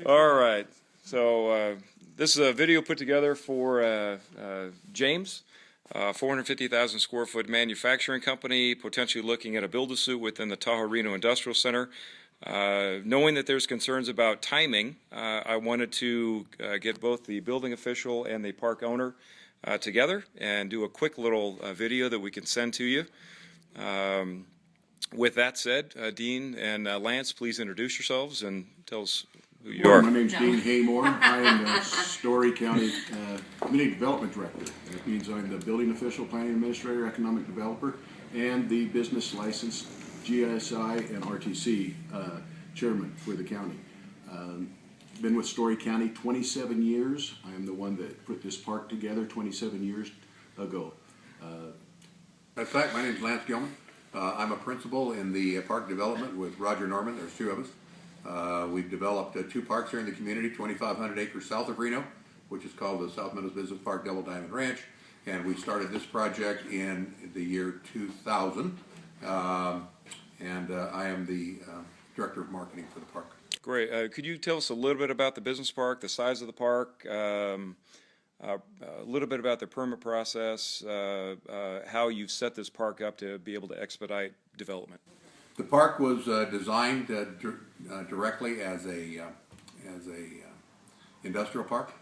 All right. So this is a video put together for James, 450,000 square foot manufacturing company, potentially looking at a build-to-suit within the Tahoe Reno Industrial Center. Knowing that there's concerns about timing, I wanted to get both the building official and the park owner together and do a quick little video that we can send to you. With that said, Dean and Lance, please introduce yourselves and tell us who you are. My name's Dean Haymore. I am the Story County Community Development Director. That means I'm the building official, planning administrator, economic developer, and the business license, GSI and RTC chairman for the county. Been with Story County 27 years. I am the one that put this park together 27 years ago. That's right. My name is Lance Gilman. I'm a principal in the park development with Roger Norman. There's two of us. We've developed two parks here in the community, 2,500 acres south of Reno, which is called the South Meadows Business Park Double Diamond Ranch. And we started this project in the year 2000. I am the director of marketing for the park. Great. Could you tell us a little bit about the business park, the size of the park, a little bit about the permit process, how you've set this park up to be able to expedite development? The park was designed directly as a industrial park.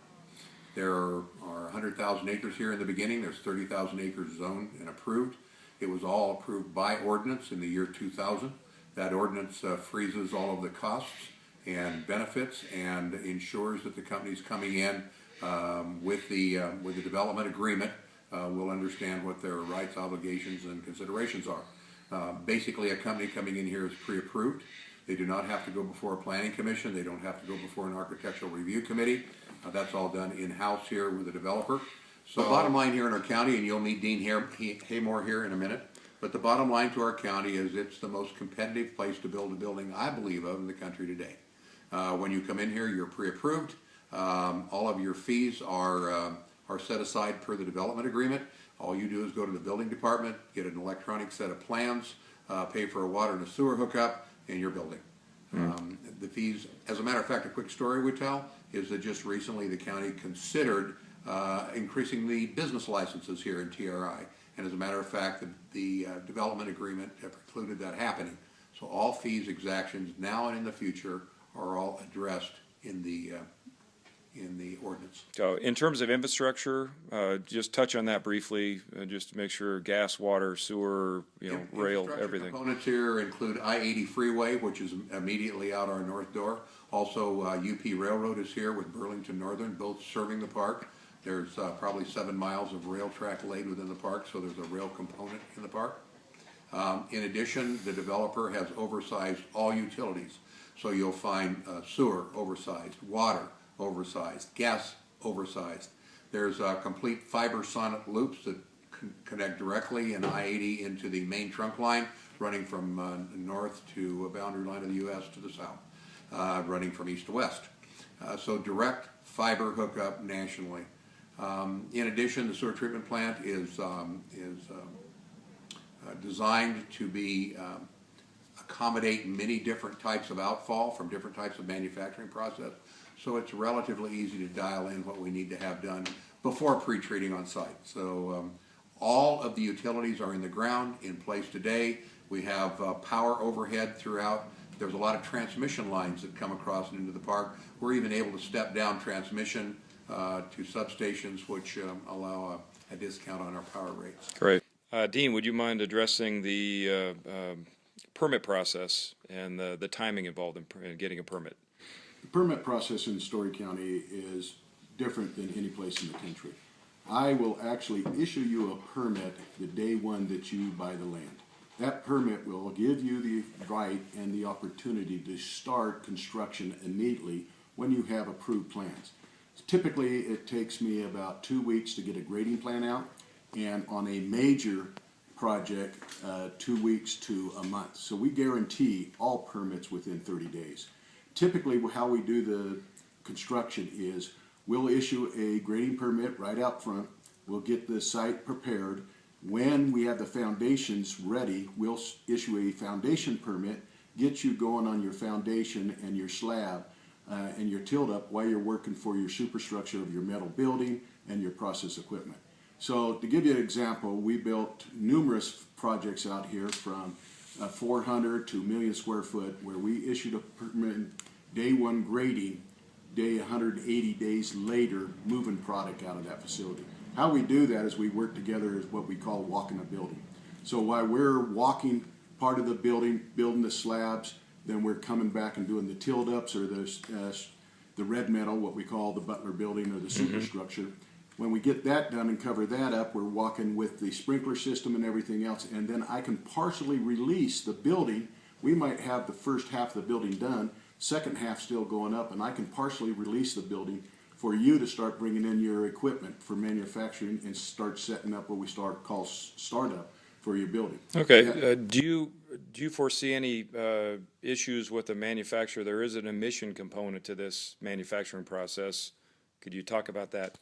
There are 100,000 acres here in the beginning. There's 30,000 acres zoned and approved. It was all approved by ordinance in the year 2000. That ordinance freezes all of the costs and benefits and ensures that the companies coming in with the development agreement will understand what their rights, obligations, and considerations are. Basically, a company coming in here is pre-approved. They do not have to go before a planning commission. They don't have to go before an architectural review committee. That's all done in-house here with the developer. So the bottom line here in our county, and you'll meet Dean Haymore here in a minute, but the bottom line to our county is it's the most competitive place to build a building, I believe, of in the country today. When you come in here, you're pre-approved. All of your fees are set aside per the development agreement. All you do is go to the building department, get an electronic set of plans, pay for a water and a sewer hookup, and you're building. The fees, as a matter of fact, a quick story we tell is that just recently the county considered increasing the business licenses here in TRI. And as a matter of fact, the development agreement precluded that happening. So all fees, exactions, now and in the future, are all addressed in the ordinance. So in terms of infrastructure, just touch on that briefly, just to make sure gas, water, sewer, rail, everything. Components here include I-80 freeway, which is immediately out our north door. Also, UP Railroad is here with Burlington Northern, both serving the park. There's probably 7 miles of rail track laid within the park, so there's a rail component in the park. In addition, the developer has oversized all utilities. So you'll find sewer oversized, water oversized, gas oversized. There's complete fiber sonnet loops that connect directly in I-80 into the main trunk line, running from north to a boundary line of the U.S. to the south, running from east to west. So direct fiber hookup nationally. In addition, the sewer treatment plant is designed to accommodate many different types of outfall from different types of manufacturing process. So it's relatively easy to dial in what we need to have done before pre-treating on site. So all of the utilities are in the ground, in place today. We have power overhead throughout. There's a lot of transmission lines that come across and into the park. We're even able to step down transmission to substations, which allow a discount on our power rates. Great. Dean, would you mind addressing the permit process and the timing involved in getting a permit? The permit process in Story County is different than any place in the country. I will actually issue you a permit the day one that you buy the land. That permit will give you the right and the opportunity to start construction immediately when you have approved plans. Typically, it takes me about 2 weeks to get a grading plan out, and on a major project, 2 weeks to a month. So we guarantee all permits within 30 days. Typically, how we do the construction is we'll issue a grading permit right out front. We'll get the site prepared. When we have the foundations ready, we'll issue a foundation permit, get you going on your foundation and your slab. and your tilt up while you're working for your superstructure of your metal building and your process equipment. So to give you an example, we built numerous projects out here from 400 to 1,000,000 square foot, where we issued a permit day one grading, day 180 days later moving product out of that facility. How we do that is we work together as what we call walking a building. So while we're walking part of the building, building the slabs, then we're coming back and doing the tilt ups or the red metal, what we call the Butler building or the superstructure. When we get that done and cover that up, we're walking with the sprinkler system and everything else, and then I can partially release the building. We might have the first half of the building done, second half still going up, and I can partially release the building for you to start bringing in your equipment for manufacturing and start setting up what we call startup for your building. Okay. Yeah. Do you foresee any issues with the manufacturer? There is an emission component to this manufacturing process. Could you talk about that?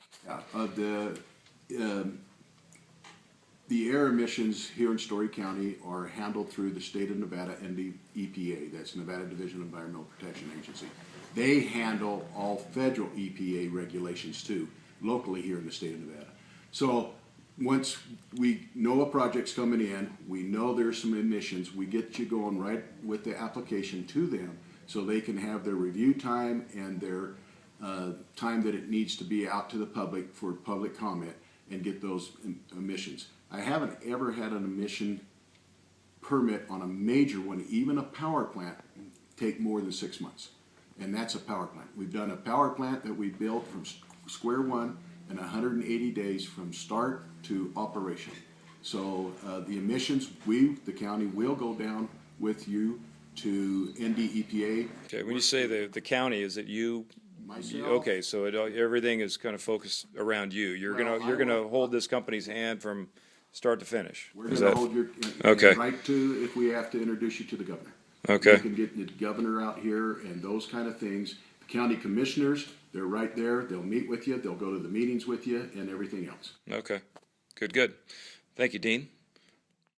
The air emissions here in Story County are handled through the state of Nevada and the EPA. That's Nevada Division of Environmental Protection Agency. They handle all federal EPA regulations too, locally here in the state of Nevada. So once we know a project's coming in, we know there's some emissions, we get you going right with the application to them so they can have their review time and their time that it needs to be out to the public for public comment and get those emissions. I haven't ever had an emission permit on a major one, even a power plant, take more than 6 months. And that's a power plant. We've done a power plant that we built from square one in 180 days from start to operation. So the emissions, the county will go down with you to NDEPA. Okay. When you say the county, is it you? Myself. Okay, so everything is kind of focused around you. You're Well, gonna hold this company's hand from start to finish. We're Is going to that hold your okay? right to, if we have to introduce you to the governor. Okay. You can get the governor out here and those kind of things. The county commissioners, they're right there. They'll meet with you. They'll go to the meetings with you and everything else. Okay. Good. Thank you, Dean.